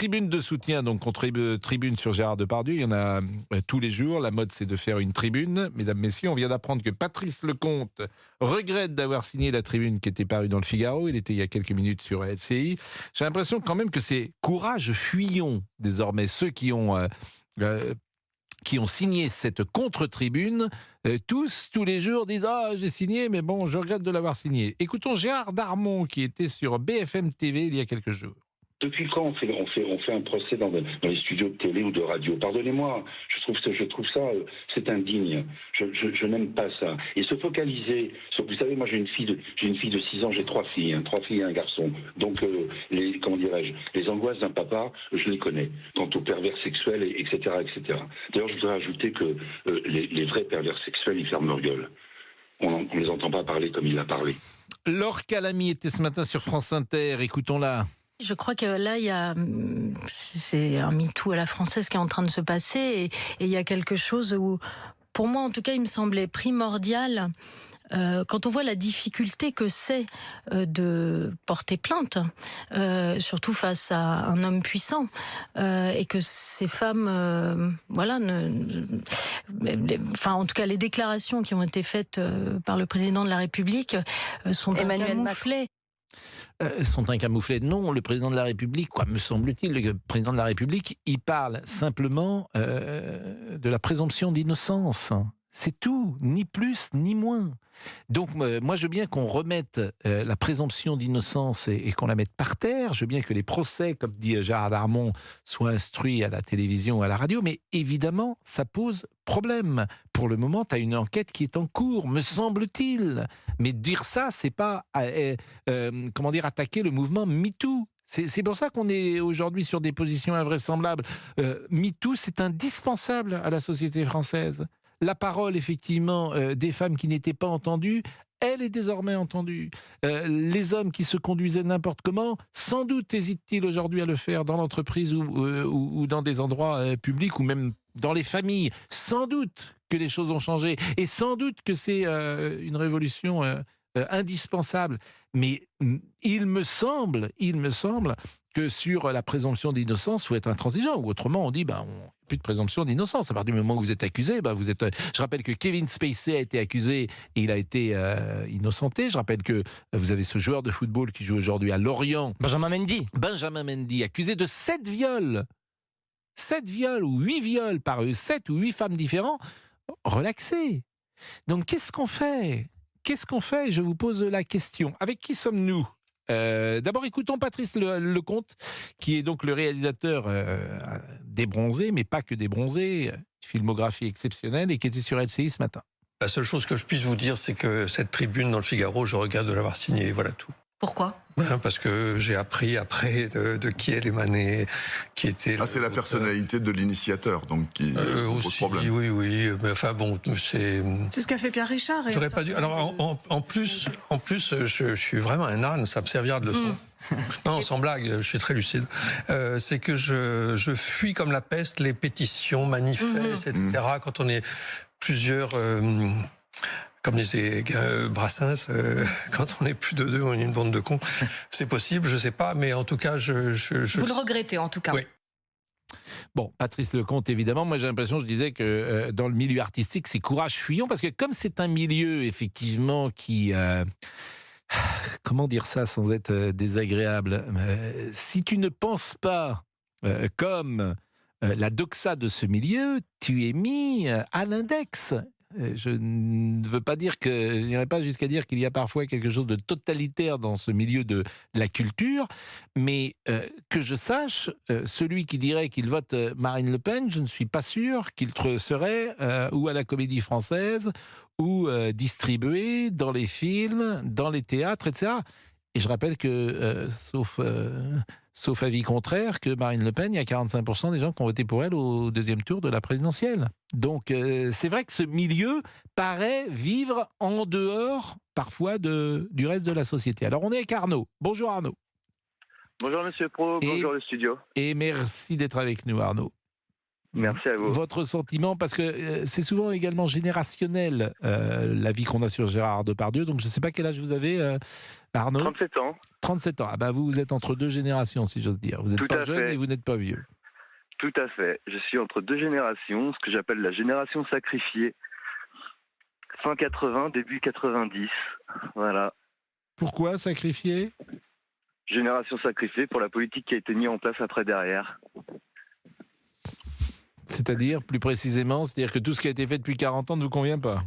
tribune de soutien, donc contre tribune sur Gérard Depardieu. Il y en a tous les jours. La mode, c'est de faire une tribune. Mesdames, messieurs, on vient d'apprendre que Patrice Lecomte regrette d'avoir signé la tribune qui était parue dans le Figaro. Il était il y a quelques minutes sur LCI. J'ai l'impression quand même que c'est courage fuyons désormais ceux qui ont signé cette contre-tribune, tous les jours disent « Ah, j'ai signé, mais bon, je regrette de l'avoir signé ». Écoutons Gérard Darmon, qui était sur BFM TV il y a quelques jours. Depuis quand on fait un procès dans les studios de télé ou de radio? Pardonnez-moi, je trouve ça, c'est indigne. Je n'aime pas ça. Et se focaliser sur, vous savez, moi j'ai une fille de 6 ans, j'ai 3 filles, 3 filles et un garçon. Donc les angoisses d'un papa, je les connais. Quant aux pervers sexuels, etc., etc. D'ailleurs, je voudrais ajouter que les vrais pervers sexuels, ils ferment leur gueule. On ne les entend pas parler comme il a parlé. Laure Calamy était ce matin sur France Inter, écoutons-la. Je crois que là, c'est un MeToo à la française qui est en train de se passer et il y a quelque chose où, pour moi en tout cas, il me semblait primordial, quand on voit la difficulté que c'est de porter plainte, surtout face à un homme puissant, et que ces femmes, en tout cas les déclarations qui ont été faites par le président de la République sont camouflées. Sont un camouflet. Non, le président de la République, me semble-t-il, le président de la République, il parle simplement de la présomption d'innocence. C'est tout, ni plus ni moins. Donc moi je veux bien qu'on remette la présomption d'innocence et qu'on la mette par terre. Je veux bien que les procès, comme dit Gérard Darmon, soient instruits à la télévision ou à la radio, mais évidemment ça pose problème. Pour le moment, tu as une enquête qui est en cours, me semble-t-il. Mais dire ça, c'est pas attaquer le mouvement MeToo. C'est pour ça qu'on est aujourd'hui sur des positions invraisemblables. MeToo, c'est indispensable à la société française. La parole, effectivement, des femmes qui n'étaient pas entendues, elle est désormais entendue. Les hommes qui se conduisaient n'importe comment, sans doute hésitent-ils aujourd'hui à le faire dans l'entreprise ou dans des endroits publics ou même dans les familles. Sans doute que les choses ont changé et sans doute que c'est une révolution indispensable. Mais il me semble que sur la présomption d'innocence, il faut être intransigeant. Ou autrement, on dit, plus de présomption d'innocence. À partir du moment où vous êtes accusé, vous êtes... Je rappelle que Kevin Spacey a été accusé et il a été innocenté. Je rappelle que vous avez ce joueur de football qui joue aujourd'hui à Lorient. Benjamin Mendy, accusé de 7 viols. 7 viols ou 8 viols par 7 ou 8 femmes différentes. Relaxez. Donc, qu'est-ce qu'on fait ? Je vous pose la question. Avec qui sommes-nous ? D'abord, écoutons Patrice Lecomte, qui est donc le réalisateur des Bronzés, mais pas que des Bronzés, filmographie exceptionnelle, et qui était sur LCI ce matin. La seule chose que je puisse vous dire, c'est que cette tribune dans le Figaro, je regrette de l'avoir signée, voilà tout. Pourquoi ? Parce que j'ai appris après de qui elle émanait, qui était... c'est la personnalité de l'initiateur, donc qui pose problème. Oui, mais enfin bon, c'est... C'est ce qu'a fait Pierre Richard. J'aurais pas dû... Alors en plus, je suis vraiment un âne, ça me servira de leçon. Non, sans blague, je suis très lucide. C'est que je fuis comme la peste les pétitions, manifestes, etc. Quand on est plusieurs... Comme disait Brassens, quand on est plus de 2, on est une bande de cons. C'est possible, je sais pas, mais en tout cas, Vous le regrettez, en tout cas. Oui. Bon, Patrice Lecomte, évidemment, moi j'ai l'impression, je disais que dans le milieu artistique, c'est courage fuyons, parce que comme c'est un milieu, effectivement, qui... comment dire ça sans être désagréable, si tu ne penses pas comme la doxa de ce milieu, tu es mis à l'index. Je ne veux pas dire je n'irai pas jusqu'à dire qu'il y a parfois quelque chose de totalitaire dans ce milieu de la culture, mais que je sache, celui qui dirait qu'il vote Marine Le Pen, je ne suis pas sûr qu'il serait ou à la Comédie Française ou distribué dans les films, dans les théâtres, etc. Et je rappelle que, sauf avis contraire, que Marine Le Pen, il y a 45% des gens qui ont voté pour elle au deuxième tour de la présidentielle. Donc c'est vrai que ce milieu paraît vivre en dehors, parfois, du reste de la société. Alors on est avec Arnaud. Bonjour Arnaud. Bonjour Monsieur Pro, bonjour le studio. Et merci d'être avec nous Arnaud. Merci à vous. Votre sentiment, parce que c'est souvent également générationnel, l'avis qu'on a sur Gérard Depardieu. Donc je ne sais pas quel âge vous avez, Arnaud. 37 ans. 37 ans. Ah bah vous êtes entre deux générations, si j'ose dire. Vous n'êtes pas jeune et vous n'êtes pas vieux. Tout à fait. Je suis entre deux générations, ce que j'appelle la génération sacrifiée. Fin 80, début 90. Voilà. Pourquoi sacrifier ? Génération sacrifiée pour la politique qui a été mise en place après derrière. C'est-à-dire, plus précisément, c'est-à-dire que tout ce qui a été fait depuis 40 ans ne vous convient pas ?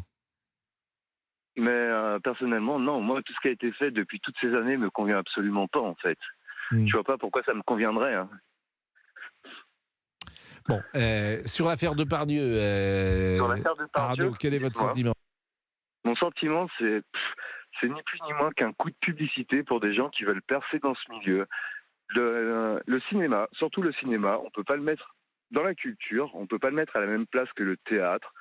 Mais personnellement, non. Moi, tout ce qui a été fait depuis toutes ces années me convient absolument pas, en fait. Je vois pas pourquoi ça me conviendrait. Hein. Bon, sur l'affaire Depardieu, Arnaud, quel est votre sentiment ? Mon sentiment, c'est ni plus ni moins qu'un coup de publicité pour des gens qui veulent percer dans ce milieu. Le cinéma, surtout le cinéma, on peut pas le mettre dans la culture, on peut pas le mettre à la même place que le théâtre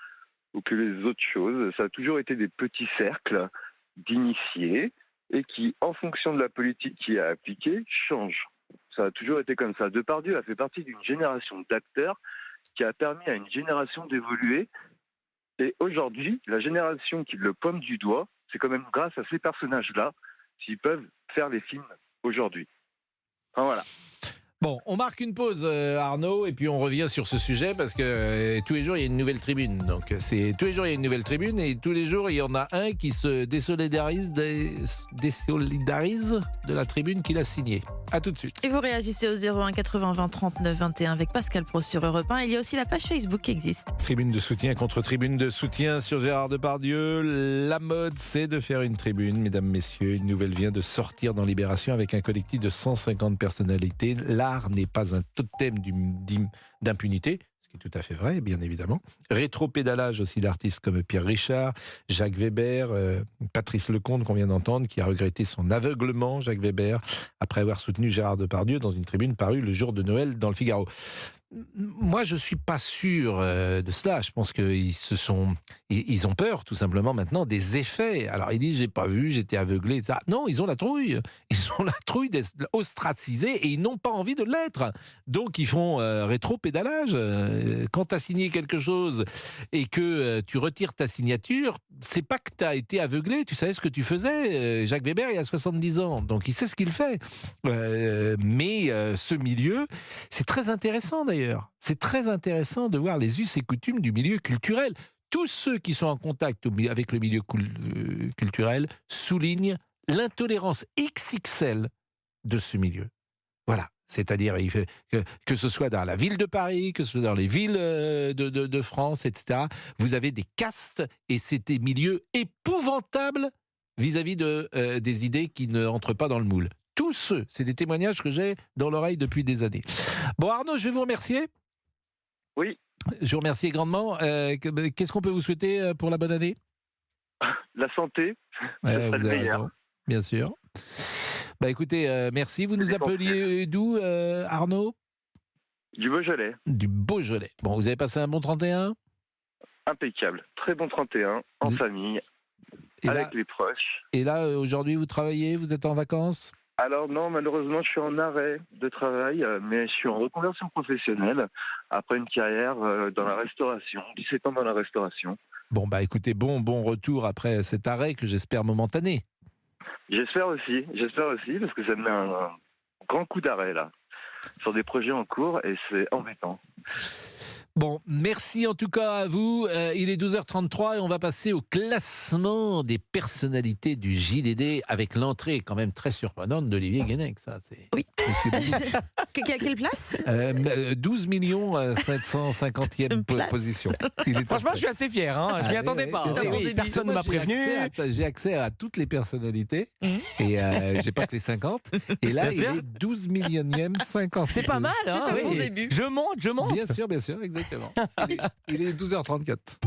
ou que les autres choses. Ça a toujours été des petits cercles d'initiés et qui, en fonction de la politique qui est appliquée, changent. Ça a toujours été comme ça. Depardieu a fait partie d'une génération d'acteurs qui a permis à une génération d'évoluer. Et aujourd'hui, la génération qui le pomme du doigt, c'est quand même grâce à ces personnages-là s'ils peuvent faire les films aujourd'hui. Enfin, voilà. Bon, on marque une pause, Arnaud, et puis on revient sur ce sujet parce que tous les jours il y a une nouvelle tribune. Donc tous les jours il y a une nouvelle tribune et tous les jours il y en a un qui se désolidarise de la tribune qu'il a signée. À tout de suite. Et vous réagissez au 01 80 20 39 21 avec Pascal Pro sur Europe 1. Il y a aussi la page Facebook qui existe. Tribune de soutien contre tribune de soutien sur Gérard Depardieu. La mode, c'est de faire une tribune, mesdames, messieurs. Une nouvelle vient de sortir dans Libération avec un collectif de 150 personnalités. L'art n'est pas un totem d'impunité. Ce qui est tout à fait vrai, bien évidemment. Rétro-pédalage aussi d'artistes comme Pierre Richard, Jacques Weber, Patrice Lecomte qu'on vient d'entendre, qui a regretté son aveuglement, Jacques Weber, après avoir soutenu Gérard Depardieu dans une tribune parue le jour de Noël dans le Figaro. Moi, je ne suis pas sûr de cela. Je pense qu'ils ont peur, tout simplement, maintenant, des effets. Alors, ils disent, j'ai pas vu, j'étais aveuglé, etc. Non, ils ont la trouille. Ils ont la trouille d'être ostracisés et ils n'ont pas envie de l'être. Donc, ils font rétro-pédalage. Quand tu as signé quelque chose et que tu retires ta signature, c'est pas que tu as été aveuglé. Tu savais ce que tu faisais. Jacques Weber, il a 70 ans. Donc, il sait ce qu'il fait. Mais ce milieu, c'est très intéressant, d'ailleurs. C'est très intéressant de voir les us et coutumes du milieu culturel. Tous ceux qui sont en contact avec le milieu culturel soulignent l'intolérance XXL de ce milieu. Voilà. C'est-à-dire que ce soit dans la ville de Paris, que ce soit dans les villes de France, etc. Vous avez des castes et c'est des milieux épouvantables vis-à-vis des idées qui ne entrent pas dans le moule. Tous ceux, c'est des témoignages que j'ai dans l'oreille depuis des années. Bon, Arnaud, je vais vous remercier. Oui. Je vous remercie grandement. Qu'est-ce qu'on peut vous souhaiter pour la bonne année ? La santé. Vous avez raison, bien sûr. Bah écoutez, merci. Vous nous appeliez d'où, Arnaud ? Du Beaujolais. Du Beaujolais. Bon, vous avez passé un bon 31 ? Impeccable. Très bon 31, en famille, avec les proches. Et là, aujourd'hui, vous travaillez ? Vous êtes en vacances ? Alors non, malheureusement, je suis en arrêt de travail, mais je suis en reconversion professionnelle après une carrière dans la restauration, 17 ans dans la restauration. Bon, bah écoutez, bon retour après cet arrêt que j'espère momentané. J'espère aussi, parce que ça me met un grand coup d'arrêt là, sur des projets en cours et c'est embêtant. Bon, merci en tout cas à vous. Il est 12h33 et on va passer au classement des personnalités du JDD avec l'entrée quand même très surprenante d'Olivier Guénec. Ça, c'est... Oui. Quelle place 12 750e position. Franchement, je suis assez fier. Hein. Je m'y attendais pas. Personne ne m'a prévenu. J'ai accès à toutes les personnalités et j'ai pas que les 50. Et là, il est 12 millionième 50. C'est pas mal. Hein, c'est un bon début. Je monte. Bien sûr, exactement. Il est 12h34.